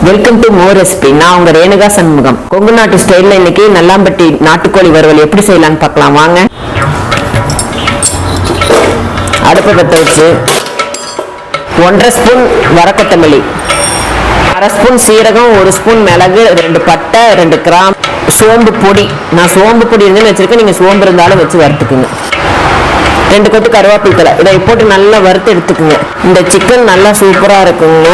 Welcome to more recipe. நான் உங்க ரேணுகா சண்முகம். கொங்கு நாட்டு ஸ்டைல்ல இன்னைக்கு நல்லாம்பட்டி நாட்டுக்கோழி வறுவல் எப்படி செய்யலாம்னு பார்க்கலாம் வாங்க. அடுப்பை பற்ற வச்சு 1.5 ஸ்பூன் வரக்கொத்தமல்லி, 1/2 ஸ்பூன் சீரகம், 1 ஸ்பூன் மிளகு, 2 பட்டை, 2 கிராம், சோம்பு பொடி. நான் சோம்பு பொடி இருந்துன்னு வச்சிருக்கேன், நீங்க சோம்பு இருந்தாலும் வச்சு வறுத்துக்குங்க. 2 கொத்து கருவேப்பிலை தழை இதை போட்டு நல்லா வறுத்து எடுத்துக்குங்க. இந்த சிக்கன் நல்லா சூப்பரா இருக்குங்க.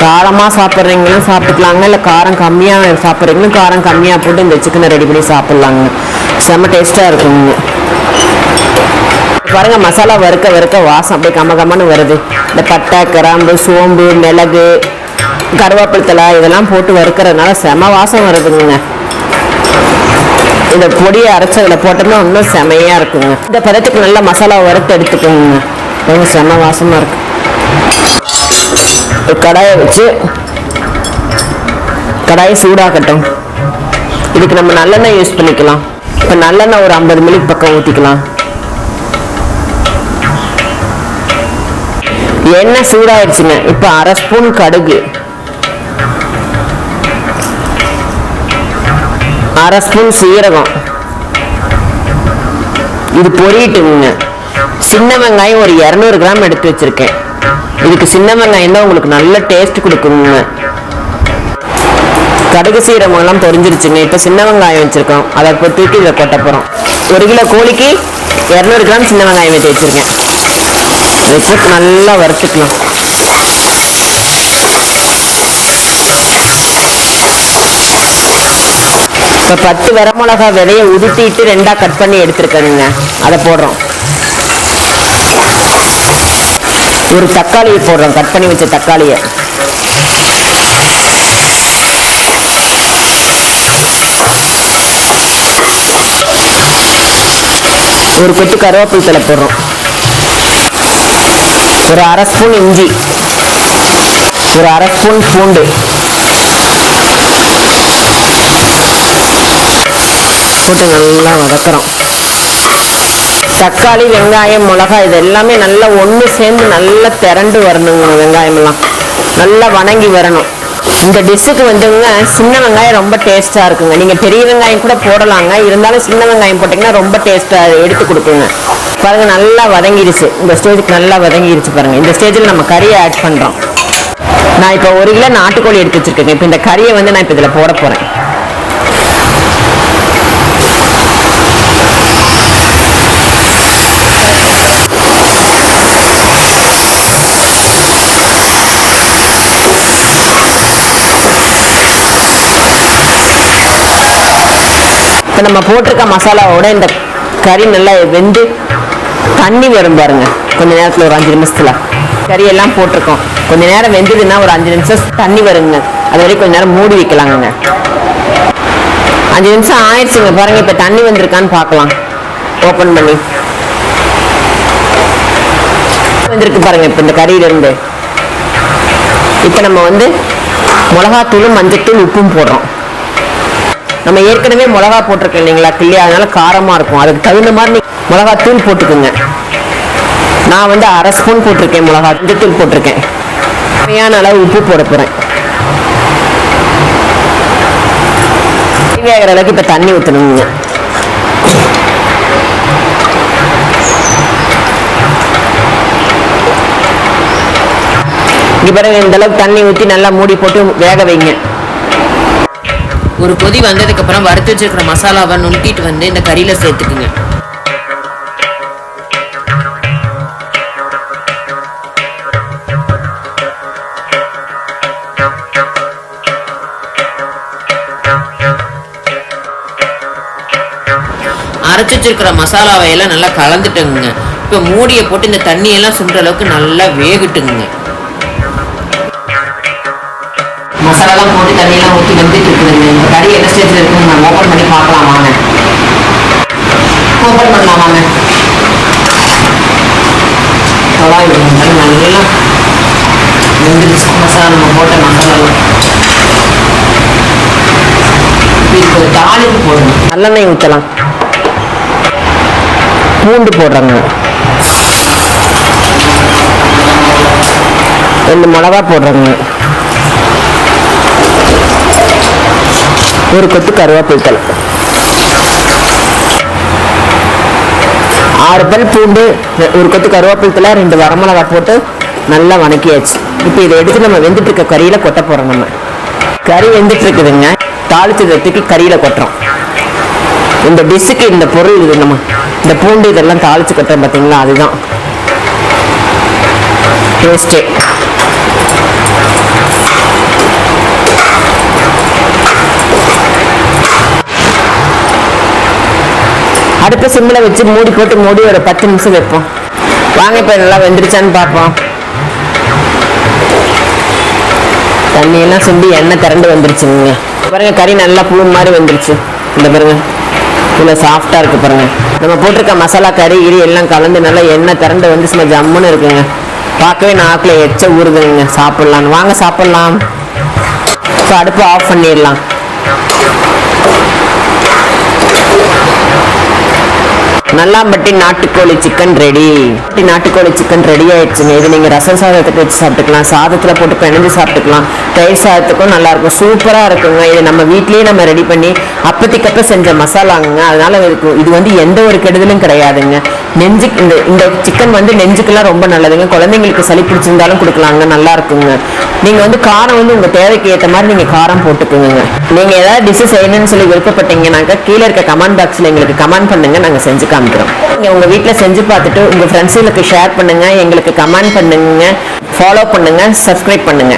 காரமாக சாப்பிட்றீங்களும் சாப்பிட்டுக்கலாங்க, இல்லை காரம் கம்மியாக சாப்பிட்றீங்களும் காரம் கம்மியாக போட்டு இந்த சிக்கனை ரெடி பண்ணி சாப்பிட்லாங்க. செம்ம டேஸ்ட்டாக இருக்குங்க. பாருங்க, மசாலா வறுக்க வறுக்க வாசம் அப்படியே கம்மன்னு வருது. இந்த பட்டை, கிராம்பு, சோம்பு, மிளகு, கருவேப்பிலை தழை இதெல்லாம் போட்டு வறுக்கிறதுனால செம வாசம் வருதுங்க. இந்த பொடியை அரைச்சதில் போட்டோம்னா இன்னும் செமையாக இருக்குங்க. இந்த பதத்துக்கு நல்லா மசாலா வறுத்து எடுத்துக்கோங்க. கொஞ்சம் செம வாசமாக இருக்கும். கடாயை வச்சு கடாயை சூடாகட்டும். இதுக்கு நம்ம நல்லெண்ணெய் யூஸ் பண்ணிக்கலாம். இப்போ நல்லெண்ணெய் ஒரு 50 மில்லி பக்கம் ஊற்றிக்கலாம். எண்ணெய் சூடாயிடுச்சுங்க. இப்போ 1/2 ஸ்பூன் கடுகு, 1/2 ஸ்பூன் சீரகம், இது பொரியிட்டுங்க. சின்ன வெங்காயம் ஒரு 200 கிராம் எடுத்து வச்சிருக்கேன். இதுக்கு சின்ன வெங்காயம் தான் உங்களுக்கு நல்ல டேஸ்ட் கொடுக்குங்க. கடுகு சீரகம் எல்லாம் பொரிஞ்சிருச்சுங்க. இப்போ சின்ன வெங்காயம் வச்சிருக்கோம், அதை இப்போ தூக்கி இதை கொட்ட போகிறோம். 1 கிலோ கோழிக்கு 200 கிராம் சின்ன வெங்காயம் வச்சு வச்சிருக்கேன். வச்சு நல்லா வறுத்துக்கலாம். இப்போ 10 வரமிளகா விதையை உதுத்திட்டு 2ஆக கட் பண்ணி எடுத்துருக்கேனுங்க. அதை போடுறோம். ஒரு தக்காளியை போடுறோம், கட் பண்ணி வச்ச தக்காளியை. ஒரு கொத்து கருவேப்பிலை தழை போடுறோம். ஒரு 1/2 ஸ்பூன் இஞ்சி, ஒரு 1/2 ஸ்பூன் பூண்டு, போட்டு நல்லா வதக்குறோம். தக்காளி, வெங்காயம், மிளகாய் இது எல்லாமே நல்லா ஒன்று சேர்ந்து நல்லா திரண்டு வரணுங்க. வெங்காயம் எல்லாம் நல்லா வணங்கி வரணும். இந்த டிஷ்ஷுக்கு வந்துங்க சின்ன வெங்காயம் ரொம்ப டேஸ்ட்டாக இருக்குங்க. நீங்கள் பெரிய வெங்காயம் கூட போடலாங்க, இருந்தாலும் சின்ன வெங்காயம் போட்டிங்கன்னா ரொம்ப டேஸ்ட்டாக எடுத்து கொடுக்குங்க. பாருங்கள், நல்லா வதங்கிடுச்சு. இந்த ஸ்டேஜுக்கு நல்லா வதங்கிடுச்சு பாருங்கள். இந்த ஸ்டேஜில் நம்ம கறியை ஆட் பண்ணுறோம். நான் இப்போ 1 கிலோ நாட்டுக்கோழி எடுத்து வச்சுருக்கேங்க. இப்போ இந்த கறியை வந்து நான் இப்போ இதில் போட போகிறேன். இப்போ நம்ம போட்டிருக்க மசாலாவோட இந்த கறி நல்லா வெந்து தண்ணி வரும் பாருங்க. கொஞ்ச நேரத்தில் ஒரு 5 நிமிஷத்தில் கறியெல்லாம் போட்டிருக்கோம். கொஞ்ச நேரம் வெந்ததுன்னா ஒரு 5 நிமிஷம் தண்ணி வருங்க. அது வரைக்கும் கொஞ்ச நேரம் மூடி வைக்கலாங்க. 5 நிமிஷம் ஆயிடுச்சுங்க பாருங்க. இப்போ தண்ணி வந்திருக்கான்னு பார்க்கலாம். ஓப்பன் பண்ணி வந்திருக்கு பாருங்க. இப்போ இந்த கறியிலிருந்து இப்போ நம்ம வந்து மிளகாத்தூளும், மஞ்சத்தூள், உப்பும் போடுறோம். நம்ம ஏற்கனவே மிளகா போட்டிருக்கோம் இல்லைங்களா கிள்ளி, அதனால காரமாக இருக்கும். அதுக்கு தகுந்த மாதிரி மிளகாத்தூள் போட்டுக்குங்க. நான் வந்து 1/2 ஸ்பூன் போட்டிருக்கேன் மிளகா, மஞ்சத்தூள் போட்டிருக்கேன். தேவையான அளவு உப்பு போட போகிறேன். வேகிற அளவுக்கு இப்போ தண்ணி ஊற்றணுங்க. இங்கே பாருங்க, இந்த அளவுக்கு தண்ணி ஊற்றி நல்லா மூடி போட்டு வேக வைங்க. ஒரு கொதி வந்ததுக்கு அப்புறம் வறுத்து வச்சிருக்கிற மசாலாவை நுணுக்கிட்டு வந்து இந்த கறியில சேர்த்துக்குங்க. அரைச்சி வச்சிருக்கிற மசாலாவை எல்லாம் நல்லா கலந்துட்டுங்க. இப்போ மூடியை போட்டு இந்த தண்ணியெல்லாம் சுண்டுற அளவுக்கு நல்லா வேகட்டுங்க. மசாலாலாம் போட்டு தண்ணியெல்லாம் ஊற்றி வந்துட்டு இருக்குதுங்க. இந்த கறி என்ன ஸ்டேஜில் இருக்குன்னு நம்ம ஓப்பன் பண்ணி பார்க்கலாம் வாங்க. ஓப்பன் பண்ணலாம் வாங்க. நல்லா வெந்துருச்சு மசாலா. நம்ம போட்ட மசாலாலாம் இப்போ தாளிப்பு போடணும். நல்லெண்ணெய் ஊற்றலாம். பூண்டு போடுறாங்க. 2 மிளகா போடுறாங்க. ஒரு கொத்து கருவேப்பிலை, 6 பல் பூண்டு, ஒரு கொத்து கருவேப்பிலை, 2 வரமிளகாய் போட்டு நல்லா வணக்கியாச்சு. இப்போ இதை எடுத்து நம்ம வெந்துட்டு இருக்க கறியில கொட்ட போறோம். நம்ம கறி வெந்துட்டு இருக்குதுங்க, தாளிச்சு தூக்கி கறியில கொட்டுறோம். இந்த டிஷ்ஷுக்கு இந்த பொருள் இது, நம்ம இந்த பூண்டு இதெல்லாம் தாளிச்சு கொட்டுறோம் பார்த்தீங்களா, அதுதான் டேஸ்டே. அடுப்பு சிம்மில் வச்சு மூடி போட்டு மூடி ஒரு 10 நிமிஷம் வைப்போம். வாங்க இப்போ நல்லா வெந்துருச்சான்னு பார்ப்போம். தண்ணியெல்லாம் சுண்டி எண்ணெய் திரண்டு வந்துருச்சுங்க. பாருங்க கறி நல்லா புழு மாதிரி வந்துருச்சு. இந்த பாருங்க இவ்வளோ சாஃப்டாக இருக்குது பாருங்க. நம்ம போட்டிருக்க மசாலா கறி இறி எல்லாம் கலந்து நல்லா எண்ணெய் திரண்டு வந்து சும்மா ஜம்முன்னு இருக்குங்க. பார்க்கவே நாக்கில் எச்ச ஊறுதுங்க. சாப்பிட்லான்னு வாங்க சாப்பிட்லாம். இப்போ அடுப்பு ஆஃப் பண்ணிடலாம். நல்லாம்பட்டி நாட்டுக்கோழி சிக்கன் ரெடி. நாட்டுக்கோழி சிக்கன் ரெடி ஆயிடுச்சுங்க. இது நீங்கள் ரசம் சாதத்துக்கு வச்சு சாப்பிட்டுக்கலாம், சாதத்தில் போட்டு பிணைஞ்சு சாப்பிட்டுக்கலாம், தயிர் சாதத்துக்கும் நல்லா இருக்கும், சூப்பராக இருக்குங்க. இது நம்ம வீட்லேயே நம்ம ரெடி பண்ணி அப்பத்திக்கப்ப செஞ்ச மசாலாங்க. அதனால இது வந்து எந்த ஒரு கெடுதலும் கிடையாதுங்க. நெஞ்சு இந்த சிக்கன் வந்து நெஞ்சுக்கெல்லாம் ரொம்ப நல்லதுங்க. குழந்தைங்களுக்கு சளி பிடிச்சிருந்தாலும் கொடுக்கலாங்க, நல்லா இருக்குங்க. நீங்கள் வந்து காரம் வந்து உங்கள் தேவைக்கு ஏற்ற மாதிரி நீங்கள் காரம் போட்டுக்குங்க. நீங்கள் ஏதாவது டிஷ்ஷு செய்யணும்னு சொல்லி விருப்பப்பட்டீங்கன்னாக்கா கீழே இருக்க கமெண்ட் பாக்ஸில் எங்களுக்கு கமெண்ட் பண்ணுங்க, நாங்கள் செஞ்சு காமிக்கிறோம். நீங்கள் உங்கள் வீட்டில் செஞ்சு பார்த்துட்டு உங்கள் ஃப்ரெண்ட்ஸுங்களுக்கு ஷேர் பண்ணுங்க, எங்களுக்கு கமெண்ட் பண்ணுங்க, ஃபாலோ பண்ணுங்க, சப்ஸ்கிரைப் பண்ணுங்க.